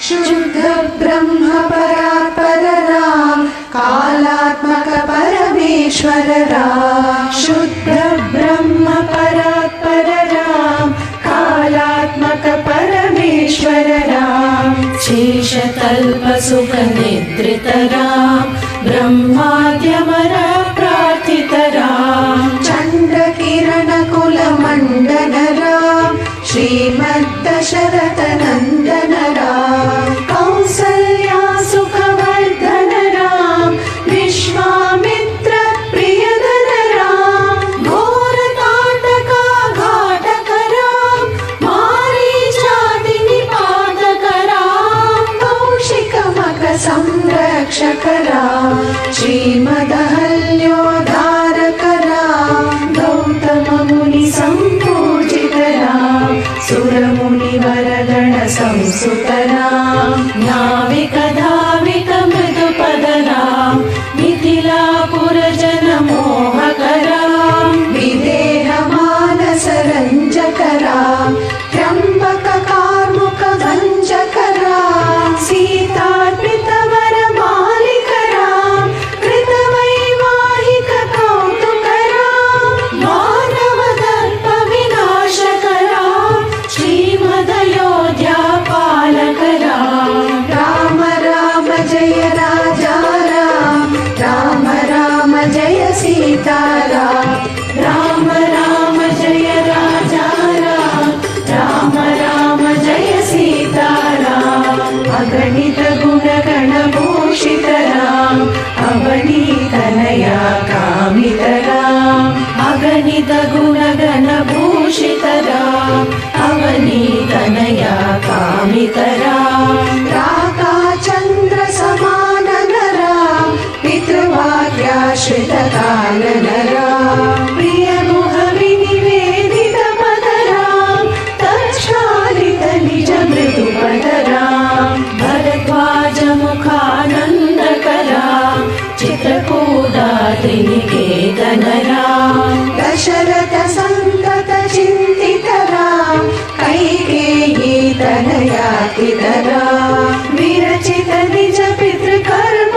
शुद्ध ब्रह्म परात्पर राम कालात्मक परमेश्वर राम। शुद्ध ब्रह्म परात्पर राम कालात्मक परमेश्वर राम। शेषतल्प सुख निद्रित राम ब्रह्माद्यमर प्रार्थित राम। चंद्र किरण कुल मंडन राम श्रीमद्दशरथ नंदन राम। कौसल्या सुखवर्धन राम विश्वामित्र प्रियधन राम। घोर ताटका घाटक राम मारीचाति निपातक राम। कौशिक मक संरक्षक राम श्रीमदहल्योद्धारक राम। गौतम मुनि संपूजित राम सुरमुनिवर गण संसुत राम। नाविक धाविक मृदुपद राम मिथिलापुर जन मोहक राम। विदेह मानस रंजक राम त्र्यंबक कार्मुक भंजक राम। सीतार्पित वर मालिक राम कृत वैवाहिक कौतुक राम। मानव दर्प विनाशक राम श्रीमदयोध्या पालक राम। राम राम जय राजा राम राम राम जय सीता राम। राम राम जय राजा राम राम राम जय सीता राम। अगणित गुण गण भूषित राम अवनीतनया कामित राम। अगणित गुण गण भूषित राम अवनीतनया कामित राम। राका चंद्र समानन राम पितृवाक्याश्रित कानन राम। प्रिय गुह विनिवेदित पद राम तच्छालित निज मृदु पद राम। भरद्वाज मुखानंदक राम चित्रकूटाद्रि निकेतन राम। दशरथ संतत चिंतित राम कैकेयी तनयातित राम। विरचित निज पितृकर्म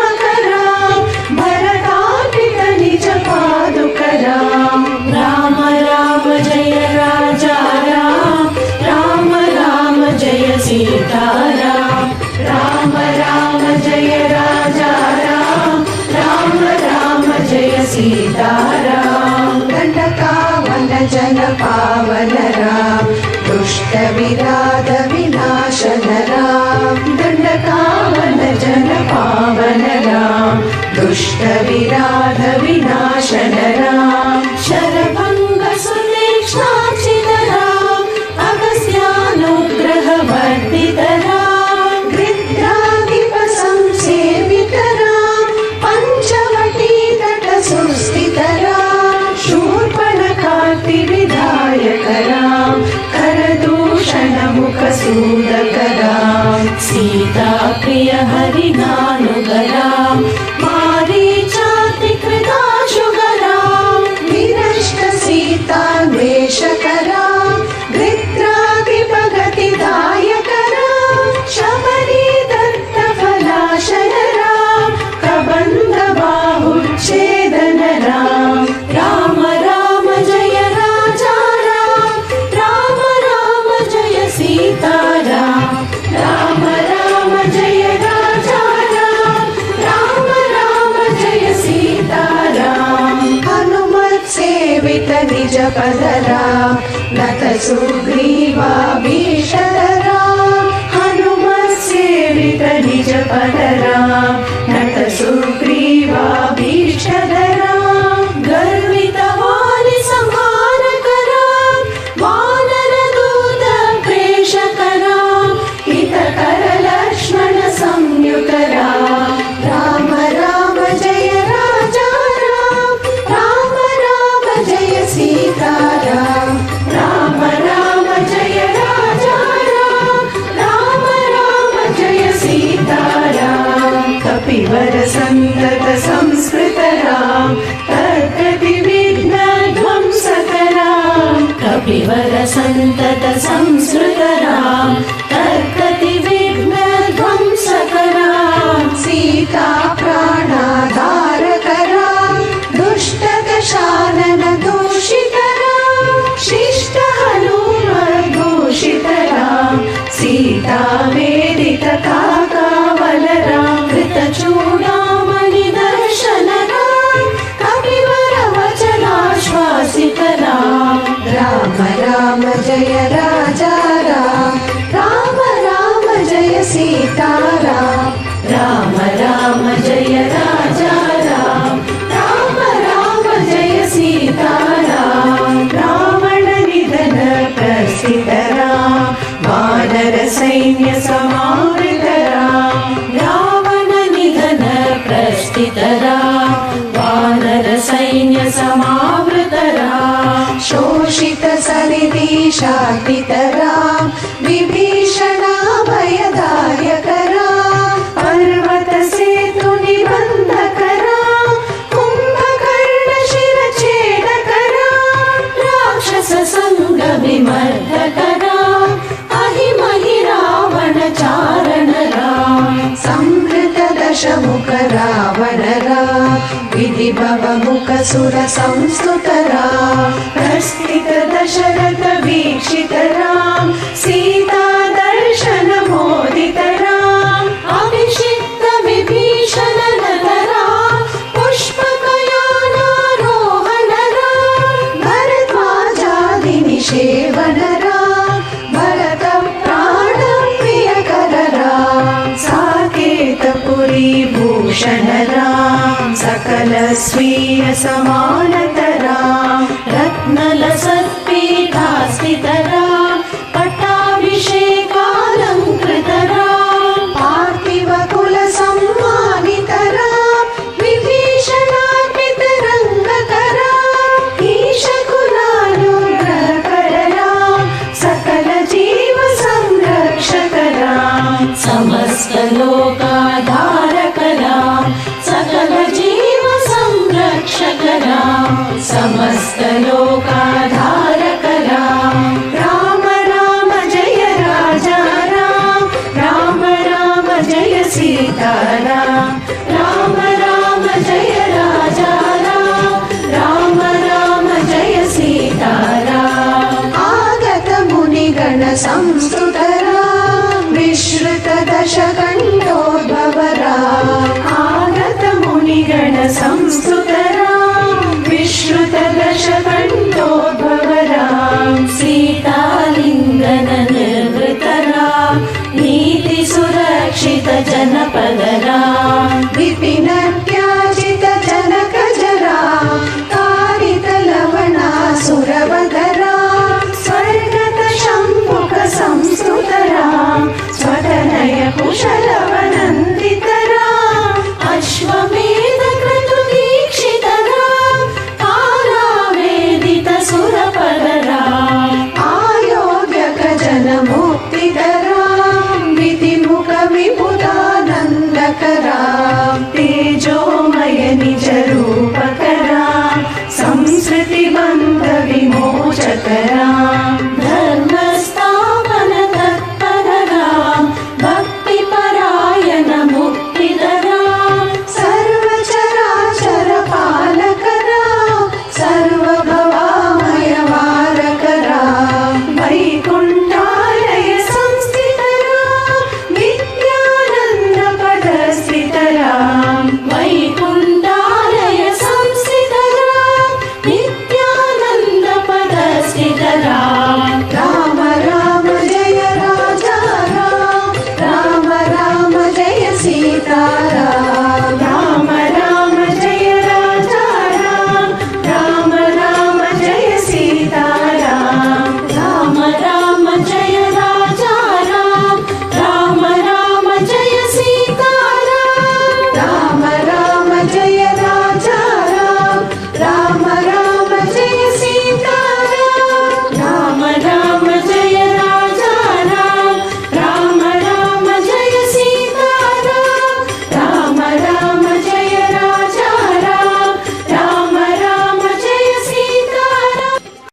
राम भरतार्पित निज पादुक राम। राम राम जय राजा राम राम राम जय सीता राम। राम राम जय राजा राम राम राम जय सीता राम। दंडकावन जन पावन राम दुष्ट विराध विनाशन राम। दंडकावन जन पावन राम दुष्ट विराध विनाशन राम। शरभंग सुतीक्ष्णार्चित राम अगस्त्यानुग्रह वर्धित राम। गृध्राधिप संसेवित राम पंचवटी तट सुस्थित राम। शूर्पणखाति विधायक राम करदूषण मुख सूदक राम। सीता प्रिय हरिनानुग राम मारीचाति कृताशुग राम। विनष्ट सीतान्वेषक राम गृध्राधिप गतिदायक राम। शबरी दत्त फलाशय राम कबंध बाहुच्छेदन राम। राम राम जय राजा राम राम राम जय सीता राम। राम राम जय राजा राम राम राम जय सीता राम। हनुमत सेवित निज पद राम नत सुग्रीवाभीषण राम। हनुमत सेवित निज पद राम नत सुग्रीवाभीषण राम। गर्वित वाली संहारक राम वानर दूत प्रेषक राम। हितकर लक्ष्मण संयुत राम। राम राम जय राजा राम राम राम जय सीता राम। राम राम जय राजा राम राम राम जय सीता राम। कपि विवर सन्तत संस्कृतराम तर्कति विघ्नध्वंसकराम सीता प्राणाधारकराम दुष्टदशानन दूषितराम शिष्ट हनुमद्भूषितराम सीता वेदित काकावलराम कृतचूडामणि दर्शनराम कपिवर वचनाश्वासितराम राम राम जय राजा राम राम राम जय सीताराम राम राम जय राजा राम राम राम जय सीताराम रावण निधन प्रस्थितराम वानर सैन्य समावृतराम रावण निधन प्रस्थितराम वानर सैन्य समावृतराम शोषित सलिलीशातितराम विभीषणाभयदायकराम पर्वत सेतु निबन्धकराम कुम्भकर्ण शिरछेदकराम राक्षस संग विमर्दकराम अहिमहि रावण चारण राम संवृत दशमुख रावण राम विधि भव मुख सुर संस्तुत राम प्रस्थित दशरथ वीक्षित राम सीता दर्शन मोदित राम अभिषिक्त विभीषण नर राम पुष्पकयानारोहण राम भरद्वाजादि निषेवन राम भरत प्राण प्रियकर राम साकेत पुरी भूषण राम सकल स्वीय समानत राम रत्नलसत्पीठास्थित राम पट्टाभिषेकालङ्कृत राम पार्थिव कुल सम्मानित राम विभीषणार्पित रङ्गकर राम ईशकुलानुग्रहकर राम सकल जीव संरक्षक राम समस्त लोकाधारक राम सकल जीव संरक्षक राम समस्त लोकाधारक राम राम राम जय राजा राम राम राम जय सीताराम राम राम जय राजा राम राम राम जय सीताराम आगत मुनिगण संस्तुत राम विश्रुत दशकण्ठोद्भव राम आगत मुनिगण संस्तुत